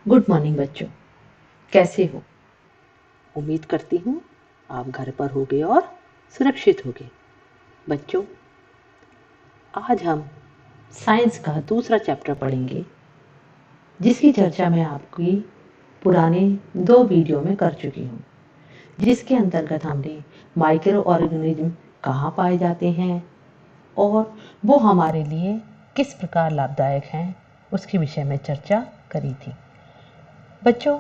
Good morning बच्चों, कैसे हो? उम्मीद करती हूँ आप घर पर होगे और सुरक्षित होगे। बच्चों, आज हम साइंस का दूसरा चैप्टर पढ़ेंगे, जिसकी चर्चा मैं आपकी पुराने 2 वीडियो में कर चुकी हूँ, जिसके अंतर्गत हमने माइक्रो ऑर्गेनिज्म कहाँ पाए जाते हैं और वो हमारे लिए किस प्रकार लाभदायक हैं, उसके विषय में चर्चा करी थी। बच्चों,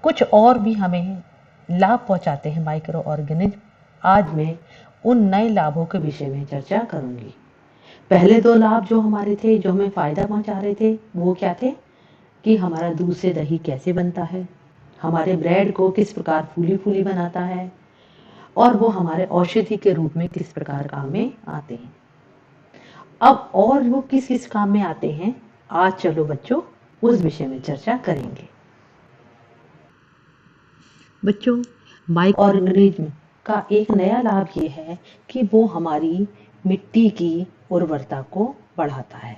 कुछ और भी हमें लाभ पहुंचाते हैं माइक्रो ऑर्गेनिज्म। आज मैं उन नए लाभों के विषय में चर्चा करूंगी। पहले 2 लाभ जो हमारे थे, जो हमें फायदा पहुंचा रहे थे, वो क्या थे कि हमारा दूध से दही कैसे बनता है, हमारे ब्रेड को किस प्रकार फूली फूली बनाता है और वो हमारे औषधि के रूप में किस प्रकार काम में आते हैं। अब और वो किस किस काम में आते हैं, आज चलो बच्चों उस विषय में चर्चा करेंगे। बच्चों, माइक्रो ऑर्गेनिज्म का एक नया लाभ ये है कि वो हमारी मिट्टी की उर्वरता को बढ़ाता है।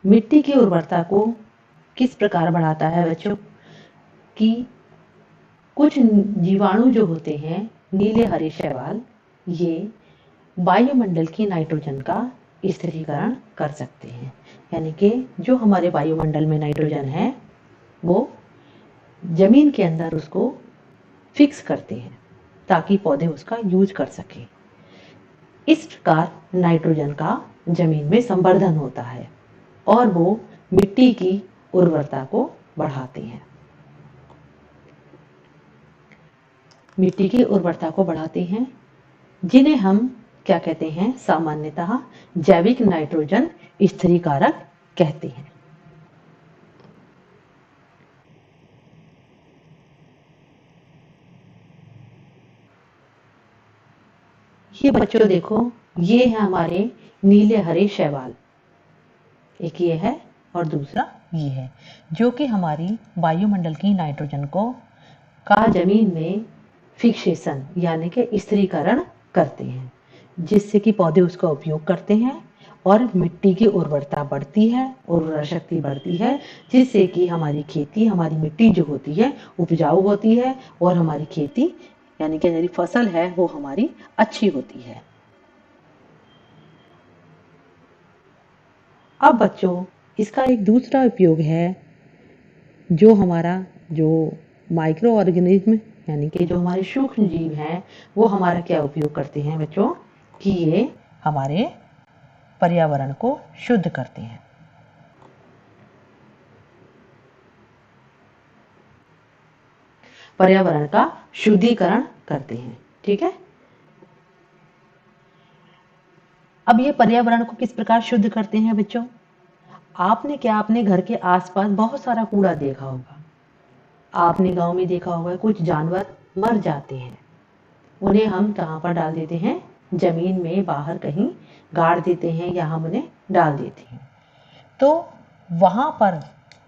मिट्टी की उर्वरता को किस प्रकार बढ़ाता है बच्चों कि कुछ जीवाणु जो होते हैं, नीले हरे शैवाल, ये वायुमंडल की नाइट्रोजन का स्थिरीकरण कर सकते हैं। यानी कि जो हमारे वायुमंडल में नाइट्रोजन है, वो जमीन के अंदर उसको फिक्स करते हैं ताकि पौधे उसका यूज कर सकें। इस प्रकार नाइट्रोजन का जमीन में संवर्धन होता है और वो मिट्टी की उर्वरता को बढ़ाते हैं। मिट्टी की उर्वरता को बढ़ाते हैं, जिन्हें हम क्या कहते हैं, सामान्यतः जैविक नाइट्रोजन स्थिरीकारक कहते हैं। ये बच्चों देखो, ये है हमारे नीले हरे शैवाल। एक ये है और दूसरा ये है, जो कि हमारी वायुमंडल की नाइट्रोजन को का जमीन में फिक्सेशन यानी कि स्थिरीकरण करते हैं, जिससे कि पौधे उसका उपयोग करते हैं और मिट्टी की उर्वरता बढ़ती है, उर्वरा शक्ति बढ़ती है, जिससे कि हमारी खेती, हमारी मिट्टी जो होती है उपजाऊ होती है और हमारी खेती यानी कि हमारी फसल है वो हमारी अच्छी होती है। अब बच्चों, इसका एक दूसरा उपयोग है, जो हमारा जो माइक्रो ऑर्गेनिज्म यानी कि जो हमारे सूक्ष्म जीव हैं, वो हमारा क्या उपयोग करते हैं बच्चों कि ये हमारे पर्यावरण को शुद्ध करते हैं। पर्यावरण का शुद्धिकरण करते हैं। ठीक है, अब ये पर्यावरण को किस प्रकार शुद्ध करते हैं बच्चों? आपने क्या अपने घर के आसपास बहुत सारा कूड़ा देखा होगा। आपने गांव में देखा होगा कुछ जानवर मर जाते हैं, उन्हें हम कहाँ पर डाल देते हैं, जमीन में बाहर कहीं गाड़ देते हैं या हम उन्हें डाल देते हैं। तो वहाँ पर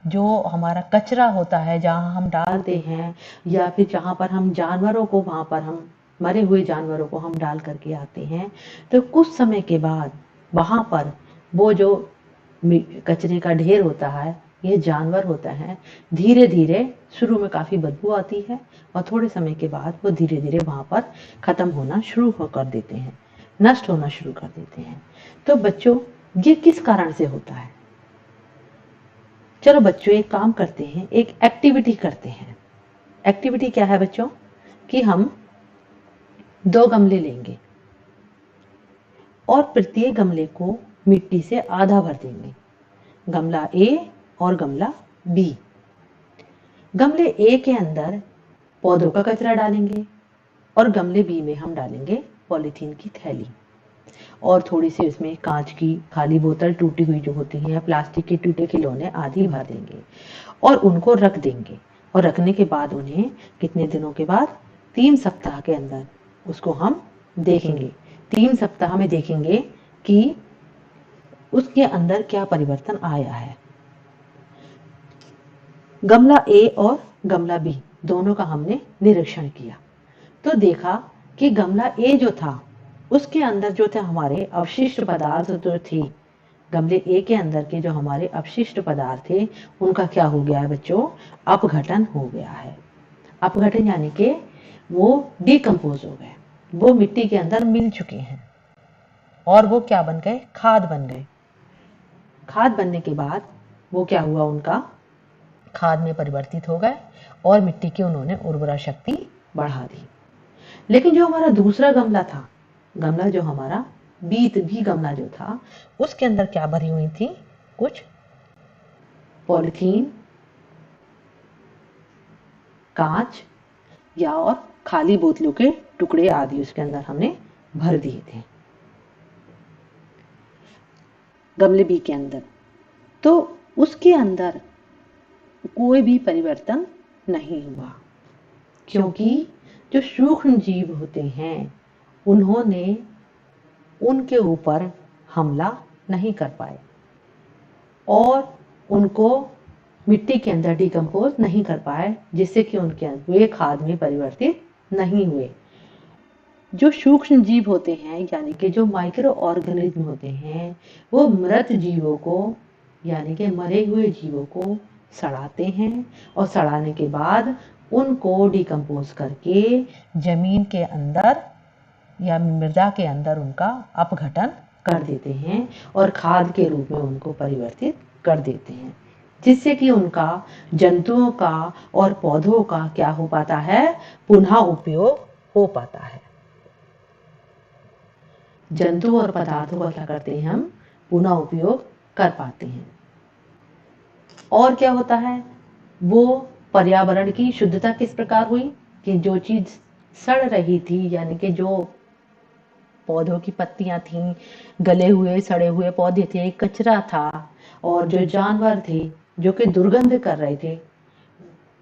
जो हमारा कचरा होता है, जहाँ हम डालते हैं या फिर जहाँ पर हम जानवरों को, वहाँ पर हम मरे हुए जानवरों को हम डाल करके आते हैं, तो कुछ समय के बाद वहाँ पर वो जो कचरे का ढेर होता है, ये जानवर होता है, धीरे धीरे शुरू में काफ़ी बदबू आती है और थोड़े समय के बाद वो धीरे धीरे वहाँ पर ख़त्म होना शुरू कर देते हैं, नष्ट होना शुरू कर देते हैं। तो बच्चों, ये किस कारण से होता है? चलो बच्चों, एक काम करते हैं, एक एक्टिविटी करते हैं। एक्टिविटी क्या है बच्चों कि हम 2 गमले लेंगे और प्रत्येक गमले को मिट्टी से आधा भर देंगे, गमला ए और गमला बी। गमले ए के अंदर पौधों का कचरा डालेंगे और गमले बी में हम डालेंगे पॉलीथीन की थैली और थोड़ी सी इसमें कांच की खाली बोतल टूटी हुई जो होती है, प्लास्टिक के टूटे खिलौने आदि भर देंगे और उनको रख देंगे। और रखने के बाद उन्हें कितने दिनों के बाद, 3 सप्ताह के अंदर उसको हम देखेंगे। 3 सप्ताह में देखेंगे कि उसके अंदर क्या परिवर्तन आया है। गमला ए और गमला बी दोनों का हमने निरीक्षण किया तो देखा कि गमला ए जो था, उसके अंदर जो थे हमारे अवशिष्ट पदार्थ जो थे, गमले ए के अंदर के जो हमारे अपशिष्ट पदार्थ थे उनका क्या हो गया है बच्चों, अपघटन हो गया है। अपघटन यानी कि वो डिकम्पोज हो गए, वो मिट्टी के अंदर मिल चुके हैं और वो क्या बन गए, खाद बन गए। खाद बनने के बाद वो क्या हुआ, उनका खाद में परिवर्तित हो गए और मिट्टी की उन्होंने उर्वरा शक्ति बढ़ा दी। लेकिन जो हमारा दूसरा गमला था, गमला जो हमारा बी गमला जो था, उसके अंदर क्या भरी हुई थी, कुछ पॉलिथीन, कांच या और खाली बोतलों के टुकड़े आदि उसके अंदर हमने भर दिए थे गमले बी के अंदर। तो उसके अंदर कोई भी परिवर्तन नहीं हुआ, क्योंकि जो सूक्ष्म जीव होते हैं उन्होंने उनके ऊपर हमला नहीं कर पाए और उनको मिट्टी के अंदर डिकम्पोज नहीं कर पाए, जिससे कि उनके वे खाद में परिवर्तित नहीं हुए। जो सूक्ष्म जीव होते हैं यानी कि जो माइक्रो ऑर्गेनिज्म होते हैं, वो मृत जीवों को यानी कि मरे हुए जीवों को सड़ाते हैं और सड़ाने के बाद उनको डिकम्पोज करके जमीन के अंदर या मृदा के अंदर उनका अपघटन कर देते हैं और खाद के रूप में उनको परिवर्तित कर देते हैं, जिससे कि उनका जंतुओं का और पौधों का क्या हो पाता है, पुनः उपयोग हो पाता है। जंतु और पदार्थों का क्या करते हैं, हम पुनः उपयोग कर पाते हैं। और क्या होता है, वो पर्यावरण की शुद्धता किस प्रकार हुई कि जो चीज सड़ रही थी यानी कि जो पौधों की पत्तियां थीं, गले हुए सड़े हुए पौधे थे, कचरा था और जो जानवर थे जो कि दुर्गंध कर रहे थे,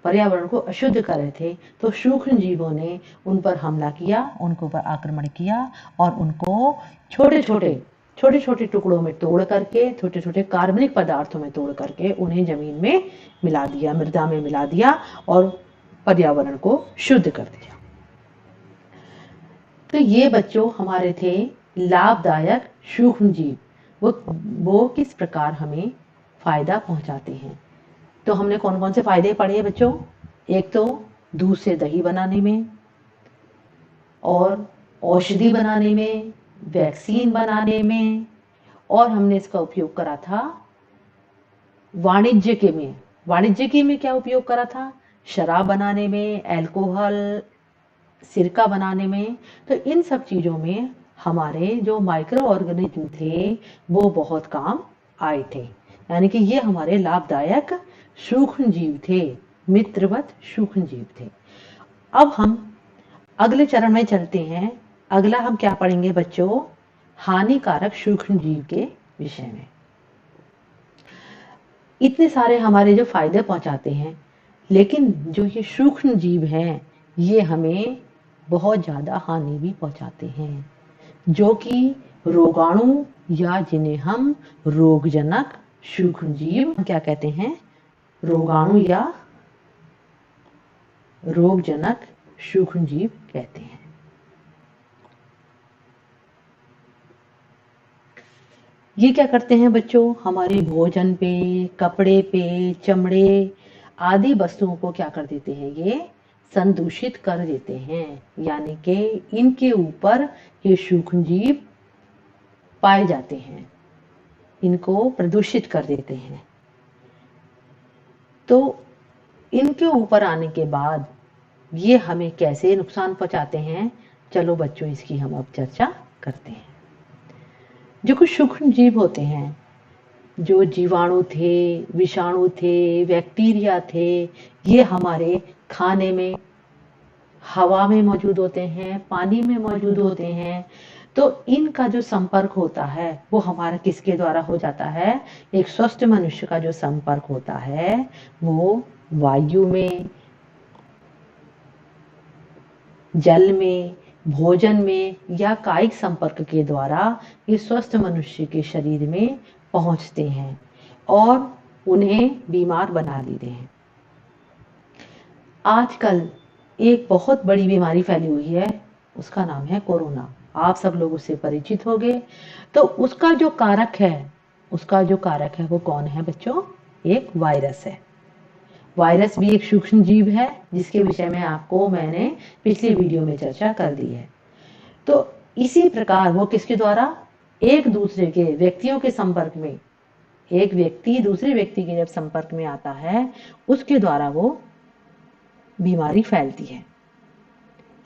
पर्यावरण को अशुद्ध कर रहे थे, तो सूक्ष्म जीवों ने उन पर हमला किया, उनके ऊपर आक्रमण किया और उनको छोटे छोटे टुकड़ों में तोड़ करके, छोटे छोटे कार्बनिक पदार्थों में तोड़ करके उन्हें जमीन में मिला दिया, मृदा में मिला दिया और पर्यावरण को शुद्ध कर दिया। तो ये बच्चों हमारे थे लाभदायक सूक्ष्म जीव, वो किस प्रकार हमें फायदा पहुंचाते हैं। तो हमने कौन कौन से फायदे पढ़े बच्चों, एक तो दूध से दही बनाने में और औषधि बनाने में, वैक्सीन बनाने में, और हमने इसका उपयोग करा था वाणिज्य के में क्या उपयोग करा था, शराब बनाने में, अल्कोहल, सिरका बनाने में। तो इन सब चीजों में हमारे जो माइक्रो ऑर्गेनिज्म थे वो बहुत काम आए थे, यानी कि ये हमारे लाभदायक सूक्ष्म जीव थे, मित्रवत सूक्ष्म जीव थे। अब हम अगले चरण में चलते हैं। अगला हम क्या पढ़ेंगे बच्चों, हानिकारक सूक्ष्म जीव के विषय में। इतने सारे हमारे जो फायदे पहुंचाते हैं, लेकिन जो ये सूक्ष्म जीव हैं ये हमें बहुत ज्यादा हानि भी पहुंचाते हैं, जो कि रोगाणु या जिन्हें हम रोगजनक सूक्ष्म जीव क्या कहते हैं, रोगाणु या रोगजनक सूक्ष्म जीव कहते हैं। ये क्या करते हैं बच्चों, हमारे भोजन पे, कपड़े पे, चमड़े आदि वस्तुओं को क्या कर देते हैं, ये संदूषित कर देते हैं, यानी कि इनके ऊपर ये सूक्ष्म जीव पाए जाते हैं, इनको प्रदूषित कर देते हैं। तो इनके ऊपर आने के बाद ये हमें कैसे नुकसान पहुंचाते हैं, चलो बच्चों इसकी हम अब चर्चा करते हैं। जो कुछ सूक्ष्म जीव होते हैं, जो जीवाणु थे, विषाणु थे, बैक्टीरिया थे, ये हमारे खाने में, हवा में मौजूद होते हैं, पानी में मौजूद होते हैं। तो इनका जो संपर्क होता है वो हमारा किसके द्वारा हो जाता है, एक स्वस्थ मनुष्य का जो संपर्क होता है वो वायु में, जल में, भोजन में या कायिक संपर्क के द्वारा ये स्वस्थ मनुष्य के शरीर में पहुंचते हैं और उन्हें बीमार बना देते हैं। आजकल एक बहुत बड़ी बीमारी फैली हुई है, उसका नाम है कोरोना। आप सब लोग उससे परिचित होंगे। तो उसका जो कारक है, उसका जो कारक है वो कौन है बच्चों? एक वायरस है। वायरस भी एक सूक्ष्म जीव है जिसके विषय में आपको मैंने पिछली वीडियो में चर्चा कर दी है। तो इसी प्रकार वो किसके द्वारा? एक दूसरे के व्यक्तियों के संपर्क में, एक व्यक्ति दूसरे व्यक्ति के जब संपर्क में आता है उसके द्वारा वो बीमारी फैलती है।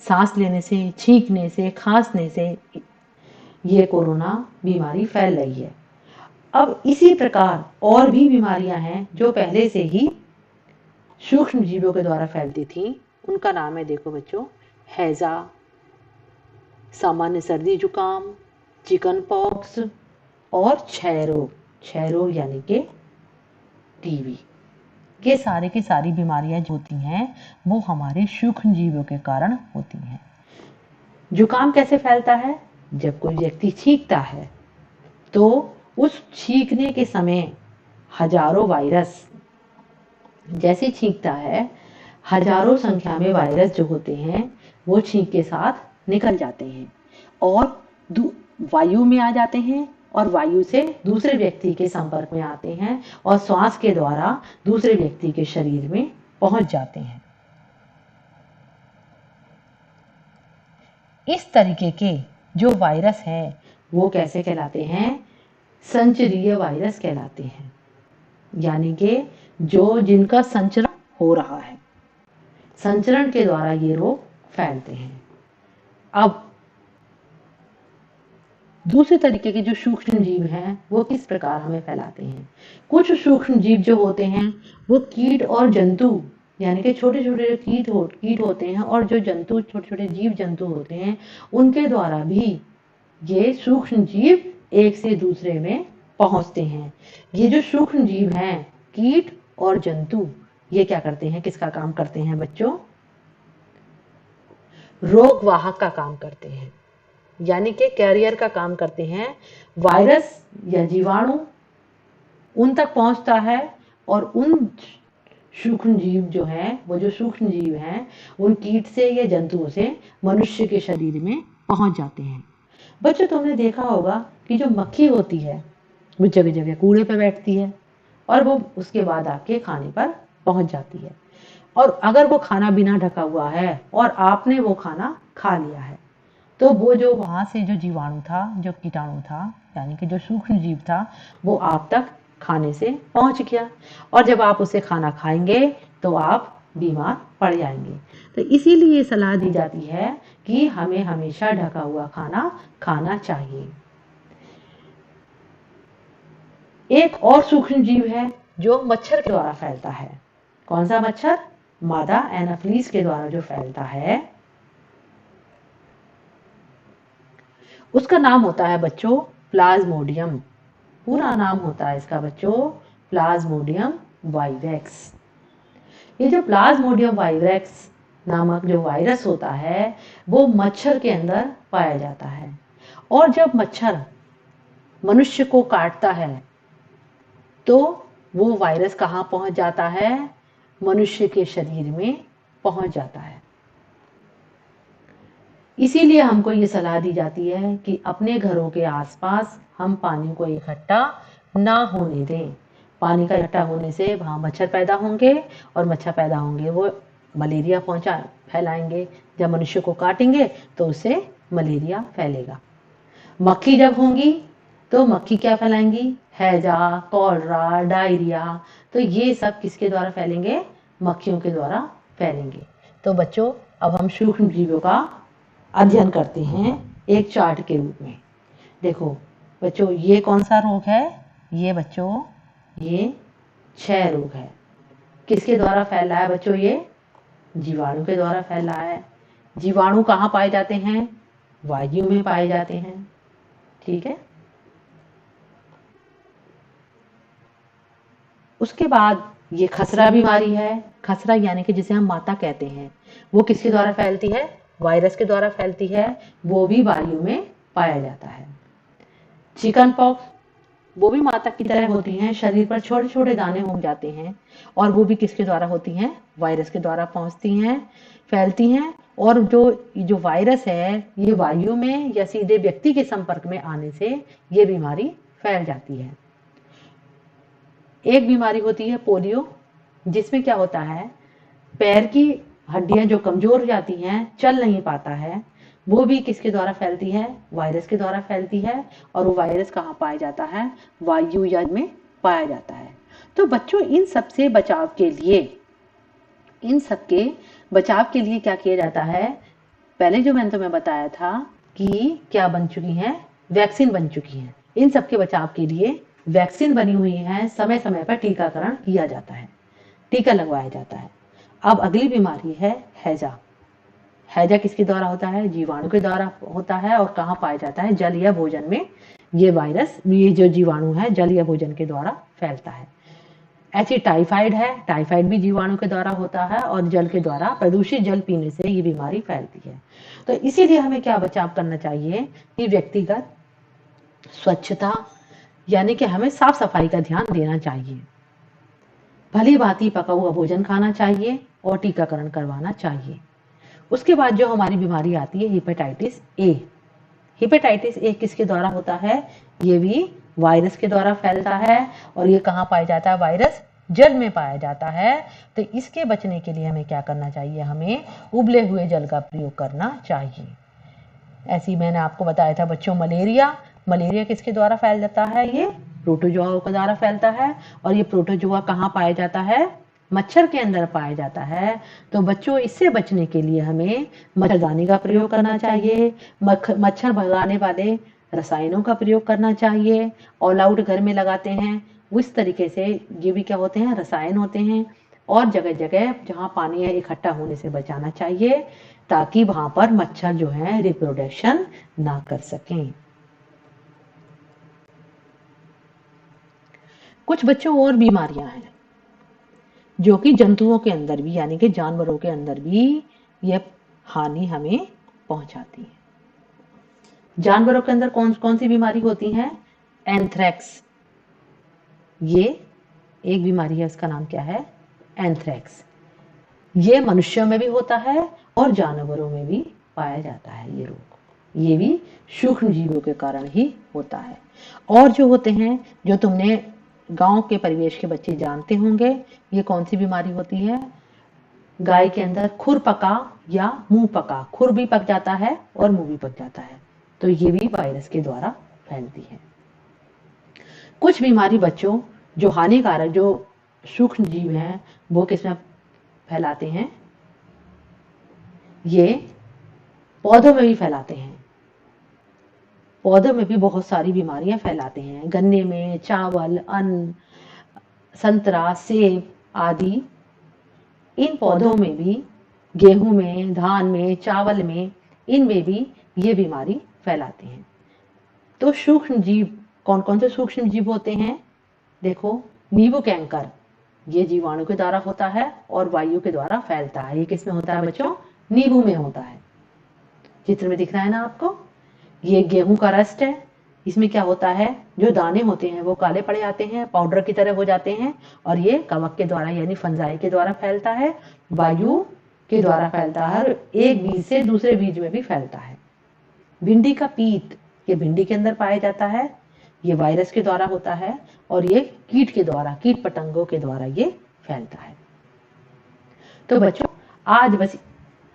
सांस लेने से, छींकने से, खांसने से ये कोरोना बीमारी फैल रही है। अब इसी प्रकार और भी बीमारियां हैं जो पहले से ही सूक्ष्म जीवों के द्वारा फैलती थी। उनका नाम है, देखो बच्चों, हैजा, सामान्य सर्दी जुकाम, चिकन पॉक्स और क्षय रोग। क्षय रोग यानी कि टीबी। ये सारे की सारी बीमारियां जो होती हैं वो हमारे सूक्ष्म जीवों के कारण होती हैं। जुकाम कैसे फैलता है? जब कोई व्यक्ति छींकता है तो उस छींकने के समय हजारों वायरस, जैसे छींकता है हजारों संख्या में वायरस जो होते हैं वो छींक के साथ निकल जाते हैं और वायु में आ जाते हैं और वायु से दूसरे व्यक्ति के संपर्क में आते हैं और श्वास के द्वारा दूसरे व्यक्ति के शरीर में पहुंच जाते हैं। इस तरीके के जो वायरस हैं वो कैसे कहलाते हैं? संचरीय वायरस कहलाते हैं, यानी कि जो जिनका संचरण हो रहा है, संचरण के द्वारा ये रोग फैलते हैं। अब दूसरे तरीके के जो सूक्ष्म जीव हैं वो किस प्रकार हमें फैलाते हैं? कुछ सूक्ष्म जीव जो होते हैं वो कीट और जंतु, यानी कि छोटे छोटे कीट होते हैं और जो जंतु, छोटे छोटे जीव जंतु होते हैं, उनके द्वारा भी ये सूक्ष्म जीव एक से दूसरे में पहुंचते हैं। ये जो सूक्ष्म जीव हैं, कीट और जंतु, ये क्या करते हैं? किसका काम करते हैं बच्चों? रोगवाहक का काम करते हैं, यानी कि कैरियर का काम करते हैं। वायरस या जीवाणु उन तक पहुंचता है और उन सूक्ष्म जीव जो हैं, वो जो सूक्ष्म जीव हैं, उन कीट से या जंतुओं से मनुष्य के शरीर में पहुंच जाते हैं। बच्चों, तुमने देखा होगा कि जो मक्खी होती है वो जगह जगह कूड़े पे बैठती है और वो उसके बाद आपके खाने पर पहुंच जाती है। और अगर वो खाना बिना ढका हुआ है और आपने वो खाना खा लिया है तो वो जो वहां से जो जीवाणु था, जो कीटाणु था, यानी कि जो सूक्ष्म जीव था, वो आप तक खाने से पहुंच गया और जब आप उसे खाना खाएंगे तो आप बीमार पड़ जाएंगे। तो इसीलिए सलाह दी जाती है कि हमें हमेशा ढका हुआ खाना खाना चाहिए। एक और सूक्ष्म जीव है जो मच्छर के द्वारा फैलता है। कौन सा मच्छर? मादा एनाफ्लीज के द्वारा जो फैलता है उसका नाम होता है बच्चों प्लाज्मोडियम। पूरा नाम होता है इसका बच्चों प्लाज्मोडियम वाइवेक्स। ये जो प्लाज्मोडियम वाइवेक्स नामक जो वायरस होता है वो मच्छर के अंदर पाया जाता है और जब मच्छर मनुष्य को काटता है तो वो वायरस कहाँ पहुंच जाता है? मनुष्य के शरीर में पहुंच जाता है। इसीलिए हमको ये सलाह दी जाती है कि अपने घरों के आसपास हम पानी को इकट्ठा ना होने दें। पानी का इकट्ठा होने से वहाँ मच्छर पैदा होंगे और मच्छर पैदा होंगे वो मलेरिया फैलाएंगे। जब मनुष्य को काटेंगे तो उससे मलेरिया फैलेगा। मक्खी जब होंगी तो मक्खी क्या फैलाएंगी? हैजा, कॉलरा, डायरिया। तो ये सब किसके द्वारा फैलेंगे? मक्खियों के द्वारा फैलेंगे। तो बच्चों, अब हम सूक्ष्म जीवों का अध्ययन करते हैं एक चार्ट के रूप में। देखो बच्चों, ये कौन सा रोग है? ये बच्चों, ये क्षय रोग है। किसके द्वारा फैल रहा है बच्चों? ये जीवाणु के द्वारा फैल रहा है। जीवाणु कहाँ पाए जाते हैं? वायु में पाए जाते हैं। ठीक है। उसके बाद ये खसरा बीमारी है। खसरा यानी कि जिसे हम माता कहते हैं, वो किसके द्वारा फैलती है? वायरस के द्वारा फैलती है। वो भी वायु में पाया जाता है। चिकन पॉक्स, वो भी माता की तरह होती हैं। शरीर पर छोटे छोटे दाने हो जाते हैं और वो भी किसके द्वारा होती हैं? वायरस के द्वारा पहुंचती हैं, फैलती हैं। और जो वायरस है ये वायु में या सीधे व्यक्ति के संपर्क में आने से ये बीमारी फैल जाती है। एक बीमारी होती है पोलियो, जिसमें क्या होता है, पैर की हड्डियां जो कमजोर हो जाती हैं, चल नहीं पाता है, वो भी किसके द्वारा फैलती है, वायरस के द्वारा फैलती है। और वो वायरस कहाँ पाया जाता है, वायु या में पाया जाता है। तो बच्चों इन सबसे बचाव के लिए, इन सबके बचाव के लिए क्या किया जाता है, पहले जो मैंने तुम्हें बताया था कि क्या बन चुकी हैं, वैक्सीन बन चुकी हैं। इन सबके बचाव के लिए वैक्सीन बनी हुई है, समय समय पर टीकाकरण किया जाता है, टीका लगवाया जाता है। अब अगली बीमारी है हैजा। हैजा किसके द्वारा होता है, जीवाणु के द्वारा होता है। और कहाँ पाया जाता है, जल या भोजन में ये वायरस, ये जो जीवाणु है जल या भोजन के द्वारा फैलता है। ऐसी टाइफाइड है, टाइफाइड भी जीवाणु के द्वारा होता है और जल के द्वारा, प्रदूषित जल पीने से ये बीमारी फैलती है। तो इसीलिए हमें क्या बचाव करना चाहिए कि व्यक्तिगत स्वच्छता, यानी कि हमें साफ सफाई का ध्यान देना चाहिए, भली भांति पका हुआ भोजन खाना चाहिए और टीकाकरण करवाना चाहिए। उसके बाद जो हमारी बीमारी आती है हेपेटाइटिस ए। हेपेटाइटिस ए किसके द्वारा होता है, ये भी वायरस के द्वारा फैलता है। और ये कहाँ पाया जाता है, वायरस जल में पाया जाता है। तो इसके बचने के लिए हमें क्या करना चाहिए, हमें उबले हुए जल का प्रयोग करना चाहिए। ऐसी मैंने आपको बताया था बच्चों मलेरिया। मलेरिया किसके द्वारा फैल जाता है, ये प्रोटोजोआ के द्वारा फैलता है। और ये प्रोटोजोआ कहाँ पाया जाता है, मच्छर के अंदर पाया जाता है। तो बच्चों इससे बचने के लिए हमें मच्छरदानी का प्रयोग करना चाहिए, मच्छर भगाने वाले रसायनों का प्रयोग करना चाहिए। ऑल आउट घर में लगाते हैं उस तरीके से, ये भी क्या होते हैं, रसायन होते हैं। और जगह जगह जहाँ पानी है इकट्ठा होने से बचाना चाहिए, ताकि वहां पर मच्छर जो है रिप्रोडक्शन ना कर सकें। कुछ बच्चों और बीमारियां हैं जो कि जंतुओं के अंदर भी, यानी कि जानवरों के अंदर भी यह हानि हमें पहुंचाती है। जानवरों के अंदर कौन कौन सी बीमारी होती है, एंथ्रेक्स। ये एक बीमारी है, इसका नाम क्या है, एंथ्रेक्स। ये मनुष्यों में भी होता है और जानवरों में भी पाया जाता है ये रोग। ये भी सूक्ष्म जीवों के कारण ही होता है। और जो होते हैं, जो तुमने गांव के परिवेश के बच्चे जानते होंगे, ये कौन सी बीमारी होती है, गाय के अंदर खुर पका या मुंह पका, खुर भी पक जाता है और मुंह भी पक जाता है। तो ये भी वायरस के द्वारा फैलती है। कुछ बीमारी बच्चों जो हानिकारक, जो सूक्ष्म जीव हैं, वो किसमें फैलाते हैं, ये पौधों में भी फैलाते हैं। पौधों में भी बहुत सारी बीमारियां फैलाते हैं, गन्ने में, चावल, अन्न, संतरा, सेब आदि। इन पौधों में भी, गेहूं में, धान में, चावल में, इनमें भी ये बीमारी फैलाते हैं। तो सूक्ष्म जीव, कौन कौन से सूक्ष्म जीव होते हैं, देखो, नींबू कैंकर, ये जीवाणु के द्वारा होता है और वायु के द्वारा फैलता है। ये किसमें होता है बच्चों, नींबू में होता है। चित्र में दिख रहा है ना आपको, ये गेहूं का रस्ट है। इसमें क्या होता है, जो दाने होते हैं वो काले पड़ जाते हैं, पाउडर की तरह हो जाते हैं। और ये कवक के द्वारा यानी फंजाई के द्वारा फैलता है, वायु के द्वारा फैलता है, एक बीज से दूसरे बीज में भी फैलता है। भिंडी का पीत, ये भिंडी के अंदर पाया जाता है, ये वायरस के द्वारा होता है। और ये कीट के द्वारा, कीट पतंगों के द्वारा ये फैलता है। तो बच्चों आज बस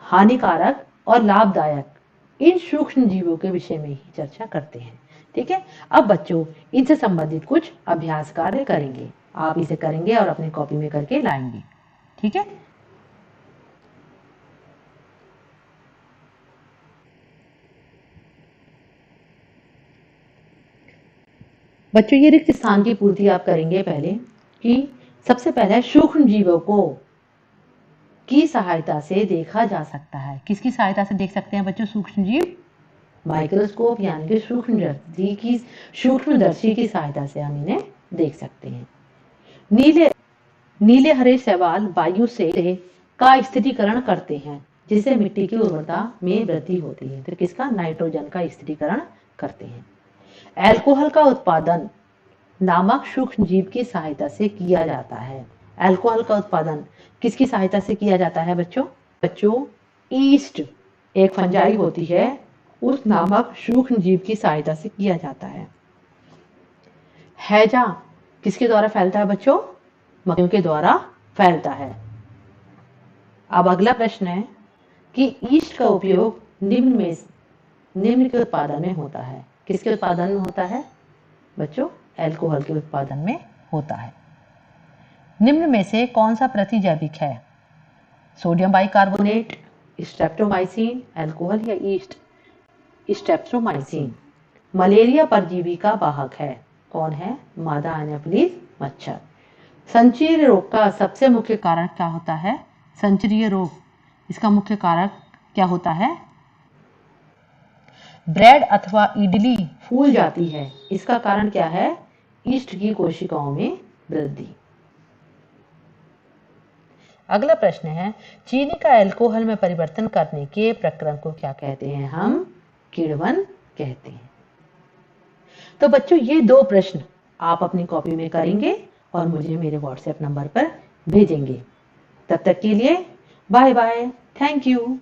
हानिकारक और लाभदायक इन सूक्ष्म जीवों के विषय में ही चर्चा करते हैं। ठीक है, अब बच्चों इनसे संबंधित कुछ अभ्यास कार्य करेंगे, आप इसे करेंगे और अपनी कॉपी में करके लाएंगे। ठीक है, बच्चों ये रिक्त स्थान की पूर्ति आप करेंगे पहले, कि सबसे पहले सूक्ष्म जीवों को की सहायता से देखा जा सकता है। किसकी सहायता से देख सकते हैं बच्चों सूक्ष्म जीव, माइक्रोस्कोप यानी कि सूक्ष्मदर्शी की सहायता से हम इन्हें देख सकते हैं। नीले नीले हरे शैवाल वायु से का स्थिरीकरण करते हैं, जिससे मिट्टी की उर्वरता में वृद्धि होती है। फिर किसका, नाइट्रोजन का स्थिरीकरण करते हैं। अल्कोहल का उत्पादन नामक सूक्ष्म जीव की सहायता से किया जाता है। अल्कोहल का उत्पादन किसकी सहायता से किया जाता है बच्चों, ईस्ट एक फंजाई होती है, उस नामक सूक्ष्म जीव की सहायता से किया जाता है। हैजा किसके द्वारा फैलता है बच्चों? मक्खियों के द्वारा फैलता है। अब अगला प्रश्न है कि ईस्ट का उपयोग निम्न के उत्पादन में होता है। किसके उत्पादन में होता है बच्चों? अल्कोहल के उत्पादन में होता है। निम्न में से कौन सा प्रतिजैविक है? सोडियम बाइकार्बोनेट, स्ट्रेप्टोमाइसिन, अल्कोहल या ईस्ट? स्ट्रेप्टोमाइसिन मलेरिया परजीवी का वाहक है। कौन है? मादा एनोफिलीज मच्छर। संचरीय रोग का सबसे मुख्य कारक क्या होता है? संचरीय रोग, इसका मुख्य कारक क्या होता है? ब्रेड अथवा इडली फूल जाती है, इसका कारण क्या है? ईस्ट की कोशिकाओं में वृद्धि। अगला प्रश्न है, चीनी का अल्कोहल में परिवर्तन करने के प्रक्रम को क्या कहते हैं? हम किण्वन कहते हैं। तो बच्चों ये 2 प्रश्न आप अपनी कॉपी में करेंगे और मुझे मेरे व्हाट्सएप नंबर पर भेजेंगे। तब तक के लिए बाय बाय, थैंक यू।